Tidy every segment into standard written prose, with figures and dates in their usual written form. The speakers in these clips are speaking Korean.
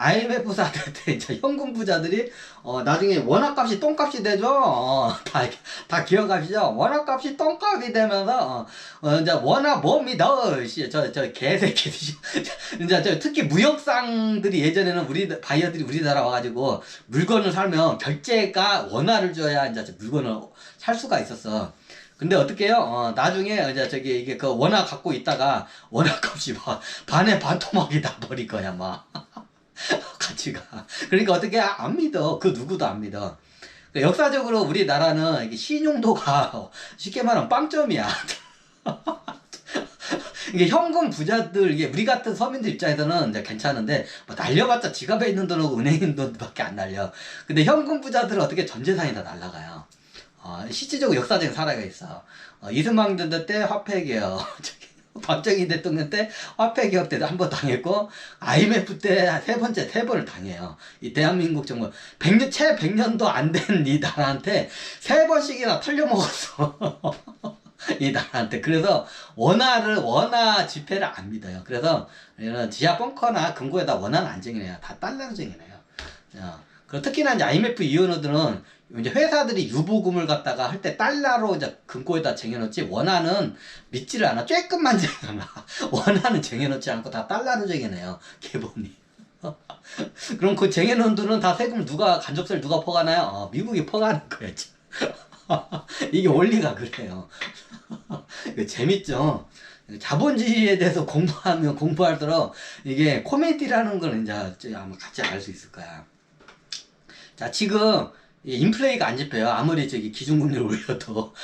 IMF 사태 때 이제 현금 부자들이 나중에 원화값이 똥값이 되죠. 다 기억하시죠? 원화값이 똥값이 되면서 이제 원화 뭡니다. 저 개새끼 이제 특히 무역상들이 예전에는 우리 바이어들이 우리나라 와가지고 물건을 사면 결제가 원화를 줘야 이제 물건을 살 수가 있었어. 근데 어떻게 해요? 나중에 이제 이게 그 원화 갖고 있다가 원화값이 막 반에 반토막이 나 버릴 거야 막. 가치가. 그러니까 어떻게 안 믿어. 그 누구도 안 믿어. 그러니까 역사적으로 우리나라는 이게 신용도가 쉽게 말하면 빵점이야. 이게 현금 부자들, 이게 우리 같은 서민들 입장에서는 이제 괜찮은데, 뭐 날려봤자 지갑에 있는 돈하고 은행에 있는 돈밖에 안 날려. 근데 현금 부자들은 어떻게 전 재산이 다 날라가요. 실질적으로 역사적인 사례가 있어. 이승만 정부 때 화폐개혁. 박정희 대통령 때 화폐개혁 때도 한 번 당했고, IMF 때 세 번을 당해요. 이 대한민국 정부 100년, 채 100년도 안 된 이 나라한테 세 번씩이나 털려먹었어. 이 나라한테. 그래서 원화 지폐를 안 믿어요. 그래서 이런 지하 벙커나 금고에다 원화는 안 정해내요. 다 달러로 정해내요. 그리고 특히나 이제 IMF 이원호들은 이제 회사들이 유보금을 갖다가 할 때 달러로 이제 금고에다 쟁여놓지, 원화는 믿지를 않아. 쬐끔만 쟁여놔. 원화는 쟁여놓지 않고 다 달러로 쟁여내요. 기본이. 그럼 그 쟁여놓은 돈은 다 세금 간접세를 누가 퍼가나요? 미국이 퍼가는 거예요. 이게 원리가 그래요. 재밌죠? 자본주의에 대해서 공부하면 공부할수록 이게 코미디라는 걸 이제 아마 같이 알 수 있을 거야. 자, 지금 인플레이가 안 잡혀요. 아무리 기준금리를 올려도.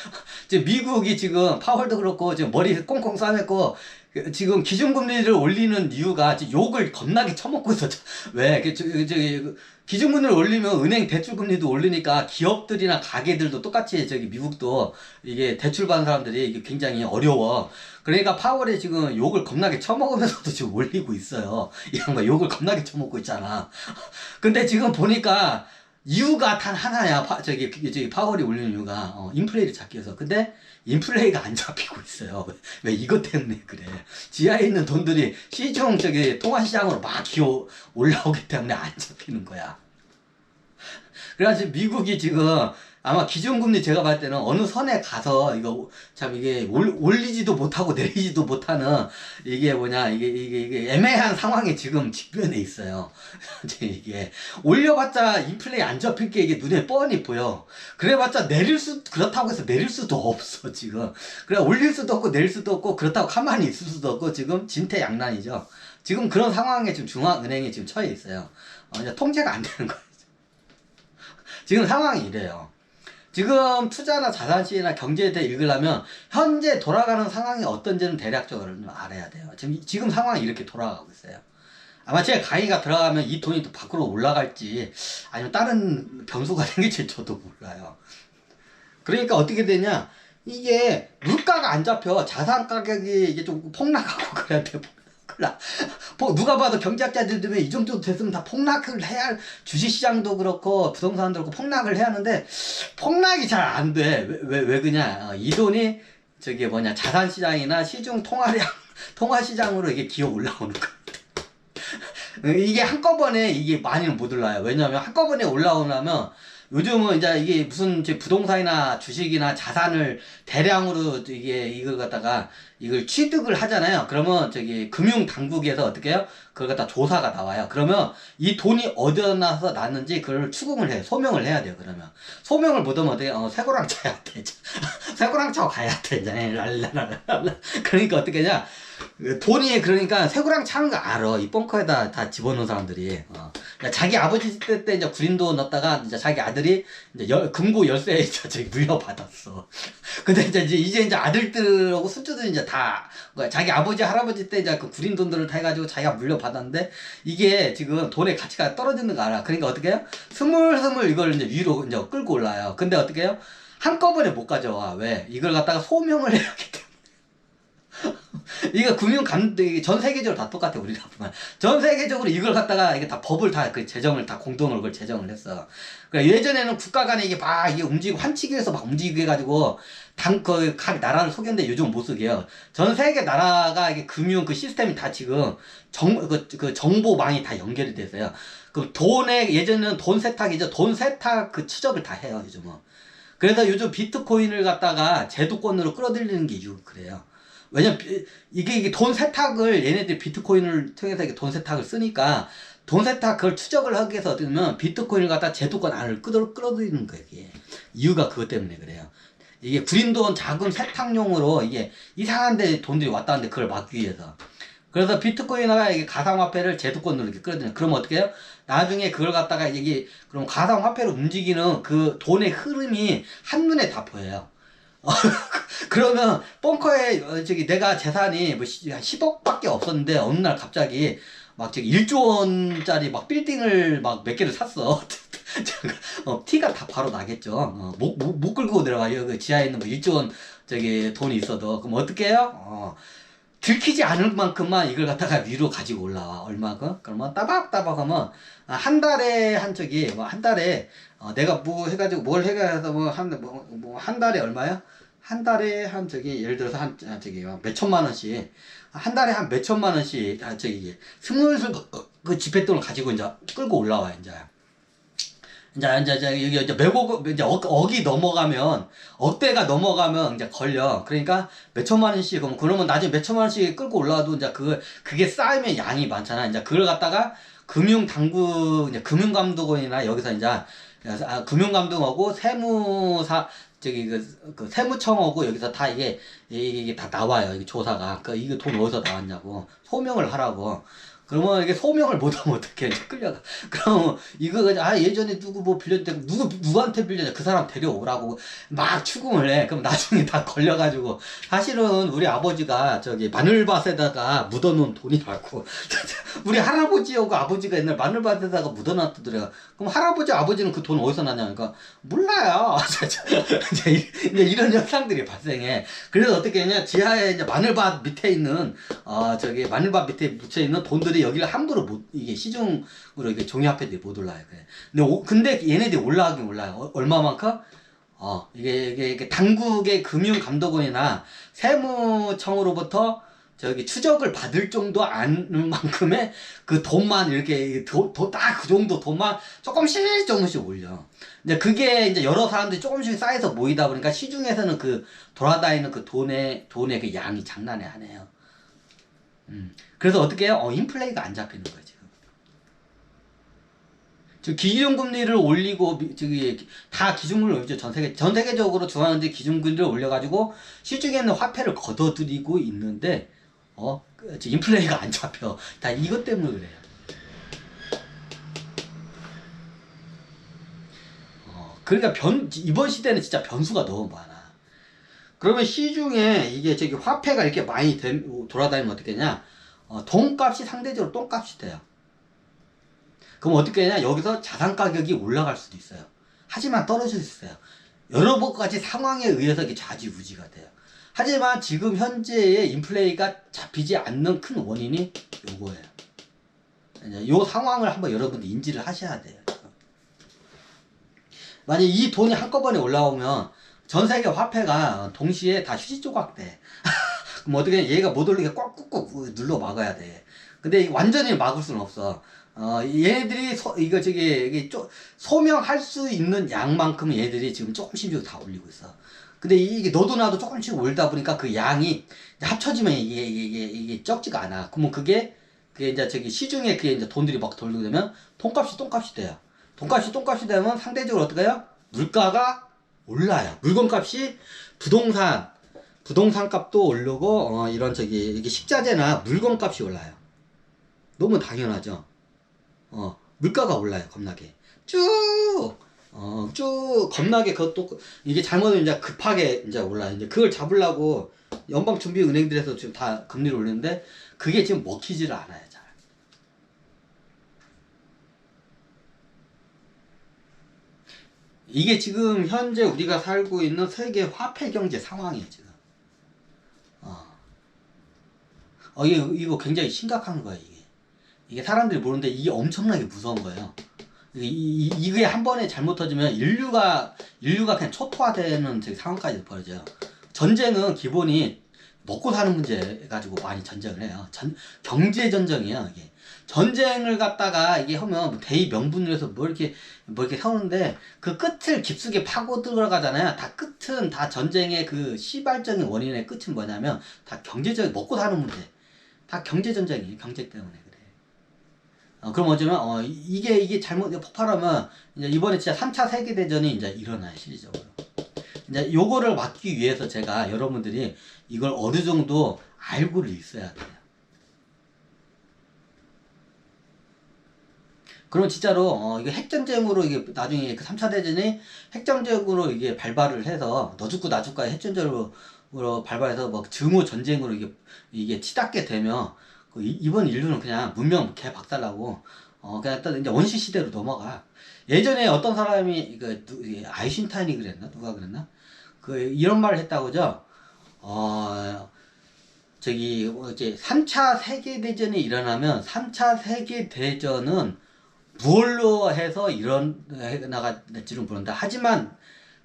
지금 미국이 지금 파월도 그렇고 지금 머리 꽁꽁 싸맸고, 지금 기준금리를 올리는 이유가 지금 욕을 겁나게 처먹고 있어. 왜? 기준금리를 올리면 은행 대출금리도 올리니까 기업들이나 가게들도 똑같이 미국도 이게 대출받은 사람들이 이게 굉장히 어려워. 그러니까 파월이 지금 욕을 겁나게 처먹으면서도 지금 올리고 있어요. 이 양반 욕을 겁나게 처먹고 있잖아. 근데 지금 보니까 이유가 단 하나야. 파월이 올리는 이유가 인플레이를 잡기 위해서. 근데 인플레이가 안 잡히고 있어요. 왜 이것 때문에 그래. 지하에 있는 돈들이 시중 통화시장으로 막 기어 올라오기 때문에 안 잡히는 거야. 그래가지고 미국이 지금 아마 기준금리 제가 봤을 때는 어느 선에 가서 이게 올리지도 못하고 내리지도 못하는 이게 애매한 상황에 지금 직면해 있어요. 이게 올려봤자 인플레이 안 잡힐 게 이게 눈에 뻔히 보여. 그래봤자 그렇다고 해서 내릴 수도 없어 지금. 그래 올릴 수도 없고 내릴 수도 없고, 그렇다고 가만히 있을 수도 없고, 지금 진퇴양난이죠. 지금 그런 상황에 지금 중앙은행이 지금 처해 있어요. 이제 통제가 안 되는 거예요. 지금 상황이 이래요. 지금 투자나 자산시나 경제에 대해 읽으려면 현재 돌아가는 상황이 어떤지는 대략적으로 좀 알아야 돼요. 지금 상황이 이렇게 돌아가고 있어요. 아마 제 강의가 들어가면 이 돈이 또 밖으로 올라갈지 아니면 다른 변수가 생길지 저도 몰라요. 그러니까 어떻게 되냐, 이게 물가가 안 잡혀. 자산 가격이 이게 좀 폭락하고 그래야 돼. 누가 봐도 경제학자들 되면 이 정도 됐으면 다 폭락을 해야, 주식시장도 그렇고 부동산도 그렇고 폭락을 해야 하는데 폭락이 잘 안 돼. 왜 그냐, 이 돈이 자산시장이나 시중 통화시장으로 이게 기어 올라오는 거야. 이게 한꺼번에 이게 많이는 못 올라요. 왜냐면 한꺼번에 올라오려면 요즘은 이제 이게 무슨 부동산이나 주식이나 자산을 대량으로 이걸 갖다가 이걸 취득을 하잖아요. 그러면 금융 당국에서 어떻게 해요? 그걸 갖다 조사가 나와요. 그러면 이 돈이 어디서 나서 났는지 그걸 추궁을 해요. 소명을 해야 돼요. 그러면 소명을 못하면 어떻게 쇠고랑 차야 돼. 쇠고랑 차고 가야 돼. 그러니까 어떻게 하냐? 돈이, 그러니까 쇠고랑 차는 거 알아. 이 벙커에다 다 집어넣은 사람들이. 그러니까 자기 아버지 때 이제 구린도 넣었다가 이제 자기 아들이 이제 금고 열쇠 물려받았어. 근데 이제 아들들하고 손주들이 이제 다 자기 아버지 할아버지 때 이제 그 구린 돈들을 다 해가지고 자기가 물려받았는데, 이게 지금 돈의 가치가 떨어지는 거 알아. 그러니까 어떻게 해요? 스물스물 이걸 이제 위로 이제 끌고 올라요. 근데 어떻게 해요? 한꺼번에 못 가져와. 왜? 이걸 갖다가 소명을 해야 하기 때문에. 이거 전 세계적으로 다 똑같아, 우리나라뿐만. 전 세계적으로 이걸 갖다가 이게 다 법을 다 그 제정을 다 공동으로 그걸 제정을 했어. 그러니까 예전에는 국가 간에 이게 막 이게 움직이고 환치기 해서 막 움직이게 해가지고 각 나라를 속였는데 요즘 못 속여요. 전 세계 나라가 이게 금융 그 시스템이 다 지금 그 정보망이 다 연결이 돼서요. 그 예전에는 돈 세탁이죠. 돈 세탁 그 추적을 다 해요, 요즘은. 그래서 요즘 비트코인을 갖다가 제도권으로 끌어들이는 게 이유 그래요. 왜냐면 이게 돈 세탁을 얘네들이 비트코인을 통해서 이게 돈 세탁을 쓰니까 돈 세탁 그걸 추적을 하기 위해서 어떻게 보면 비트코인을 갖다 제도권 안을 끌어들이는 거예요. 이게 이유가 그것 때문에 그래요. 이게 구린 돈 자금 세탁용으로 이게 이상한 데 돈들이 왔다 갔는데 그걸 막기 위해서. 그래서 비트코인과 이게 가상화폐를 제도권으로 이렇게 끌어들여요. 그럼 어떻게 해요? 나중에 그걸 갖다가 이게 그럼 가상화폐로 움직이는 그 돈의 흐름이 한눈에 다 보여요. 그러면 벙커에 내가 재산이 뭐 한 10억밖에 없었는데 어느 날 갑자기 막 1조 원짜리 막 빌딩을 막 몇 개를 샀어. 티가 다 바로 나겠죠. 못 끌고 내려가요. 그 지하에 있는 뭐 1조 원 돈이 있어도. 그럼 어떻게 해요? 들키지 않을 만큼만 이걸 갖다가 위로 가지고 올라와. 얼마큼? 그러면 따박따박 하면 한 달에 한 달에 내가 뭐 해가지고 뭘 해가지고 한 달에 얼마야? 한 달에 예를 들어서 몇천만 원씩 한 달에 한 몇천만 원씩 스물스물 그 지폐돈을 가지고 이제 끌고 올라와 이제. 이제 여기 이제 매고 이제 억이 넘어가면 억대가 넘어가면 이제 걸려. 그러니까 몇천만 원씩 그러면 나중에 몇천만 원씩 끌고 올라와도 이제 그게 쌓이면 양이 많잖아. 이제 그걸 갖다가 이제 금융감독원이나 여기서 이제 금융감독하고 세무사 그 세무청하고 여기서 다 이게 다 나와요. 이게 조사가. 이게 돈 어디서 나왔냐고 소명을 하라고. 그러면 이게 소명을 못하면 어떡해. 끌려가. 그럼 이거 예전에 누구 뭐 빌렸는데 누구한테 빌렸냐 그 사람 데려오라고 막 추궁을 해. 그럼 나중에 다 걸려가지고 사실은 우리 아버지가 마늘밭에다가 묻어놓은 돈이라고. 우리 할아버지하고 아버지가 옛날 마늘밭에다가 묻어놨더래요. 그럼 할아버지 아버지는 그 돈 어디서 났냐니까 몰라요. 이제 이런 현상들이 발생해. 그래서 어떻게 했냐 지하에 이제 마늘밭 밑에 있는 마늘밭 밑에 묻혀 있는 돈들이 여기를 함부로 이게 시중으로 이게 종이화폐들이 못 올라요. 그래. 근데 얘네들이 올라가긴 올라요. 얼마만큼? 이게 당국의 금융감독원이나 세무청으로부터 추적을 받을 정도 아는 만큼의 그 돈만 이렇게 딱 그 정도 돈만 조금씩 올려. 이제 그게 이제 여러 사람들이 조금씩 쌓여서 모이다 보니까 시중에서는 돌아다니는 그 돈의 그 양이 장난이 아니에요. 그래서 어떻게 해요? 인플레이가 안 잡히는 거예요, 지금. 기준금리를 올리고, 다 기준금리를 올리죠. 전 세계적으로 중앙은행이 기준금리를 올려가지고, 시중에 있는 화폐를 걷어들이고 있는데, 인플레이가 안 잡혀. 다 이것 때문에 그래요. 그러니까 이번 시대는 진짜 변수가 너무 많아. 그러면 시중에 이게 화폐가 이렇게 많이 돌아다니면 어떻게 되냐? 돈값이 상대적으로 똥값이 돼요. 그럼 어떻게 되냐? 여기서 자산 가격이 올라갈 수도 있어요. 하지만 떨어질 수 있어요. 여러 가지 상황에 의해서 이게 좌지우지가 돼요. 하지만 지금 현재의 인플레이가 잡히지 않는 큰 원인이 요거예요. 요 상황을 한번 여러분들 인지를 하셔야 돼요. 만약 이 돈이 한꺼번에 올라오면 전 세계 화폐가 동시에 다 휴지 조각 돼. 그럼 어떻게 얘가 못 올리게 꽉꾹꾹 눌러 막아야 돼. 근데 완전히 막을 수는 없어. 얘네들이 이게 소명할 수 있는 양만큼 얘들이 지금 조금씩 다 올리고 있어. 근데 이게 너도 나도 조금씩 올다 보니까 그 양이 합쳐지면 이게 적지가 않아. 그러면 그게 이제 시중에 그게 이제 돈들이 막 돌게 되면 똥값이 돼요. 돈값이 되면 상대적으로 어떻게 해요? 물가가 올라요. 물건값이 부동산 값도 오르고 이게 식자재나 물건값이 올라요. 너무 당연하죠. 물가가 올라요. 겁나게 쭉 겁나게 그것도 이게 잘못하면 이제 급하게 이제 올라요. 이제 그걸 잡으려고 연방준비은행들에서 지금 다 금리를 올리는데 그게 지금 먹히지를 않아요. 잘. 이게 지금 현재 우리가 살고 있는 세계 화폐 경제 상황이에요, 지금. 이거 굉장히 심각한 거예요, 이게. 이게 사람들이 모르는데 이게 엄청나게 무서운 거예요. 이게 한 번에 잘못 터지면 인류가 그냥 초토화되는 상황까지 벌어져요. 전쟁은 기본이 먹고 사는 문제 가지고 많이 전쟁을 해요. 경제 전쟁이에요, 이게. 전쟁을 갖다가 이게 하면 뭐 대의 명분을 해서 뭐 이렇게 세우는데 그 끝을 깊숙이 파고 들어가잖아요. 다 끝은 다 전쟁의 그 시발적인 원인의 끝은 뭐냐면 다 경제적 먹고 사는 문제. 다 경제 전쟁이에요. 경제 때문에 그래. 그럼 어쩌면 이게 잘못 폭발하면 이제 이번에 진짜 3차 세계 대전이 이제 일어나요, 실질적으로. 이제 요거를 막기 위해서 제가 여러분들이 이걸 어느 정도 알고를 있어야 돼요. 그럼 진짜로 이게 핵전쟁으로 이게 나중에 그 3차 대전이 핵전쟁으로 이게 발발을 해서 너 죽고 나 죽고의 핵전쟁으로 발발해서 뭐 증오 전쟁으로 이게 치닫게 되면 이번 인류는 그냥 문명 개 박살나고 그냥 또 이제 원시 시대로 넘어가. 예전에 어떤 사람이 아인슈타인이 그랬나 누가 그랬나 이런 말을 했다고죠. 이제 3차 세계대전이 일어나면 3차 세계대전은 무얼로 해서 일어나갈지는 모른다. 하지만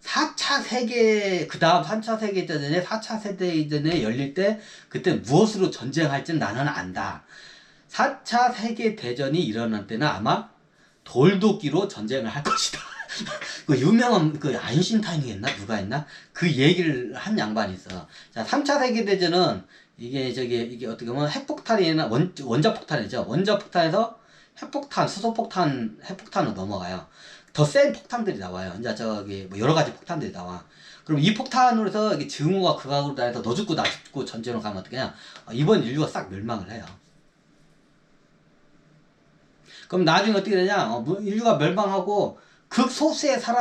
그 다음 3차 세계대전에 4차 세계대전에 열릴 때 그때 무엇으로 전쟁할지는 나는 안다. 4차 세계대전이 일어날 때는 아마 돌도끼로 전쟁을 할 것이다. 그 유명한 아인슈타인이 했나 누가 했나 그 얘기를 한 양반이 있어. 자, 3차 세계대전은 이게 어떻게 보면 핵폭탄이나 원자폭탄이죠. 원자폭탄에서 핵폭탄, 수소폭탄, 핵폭탄으로 넘어가요. 더 센 폭탄들이 나와요. 이제 뭐 여러 가지 폭탄들이 나와. 그럼 이 폭탄으로 해서 증오가 극악으로 나해서 너 죽고 나 죽고 전쟁으로 가면 어떻게 하냐? 이번 인류가 싹 멸망을 해요. 그럼 나중에 어떻게 되냐? 인류가 멸망하고 극소수의 사람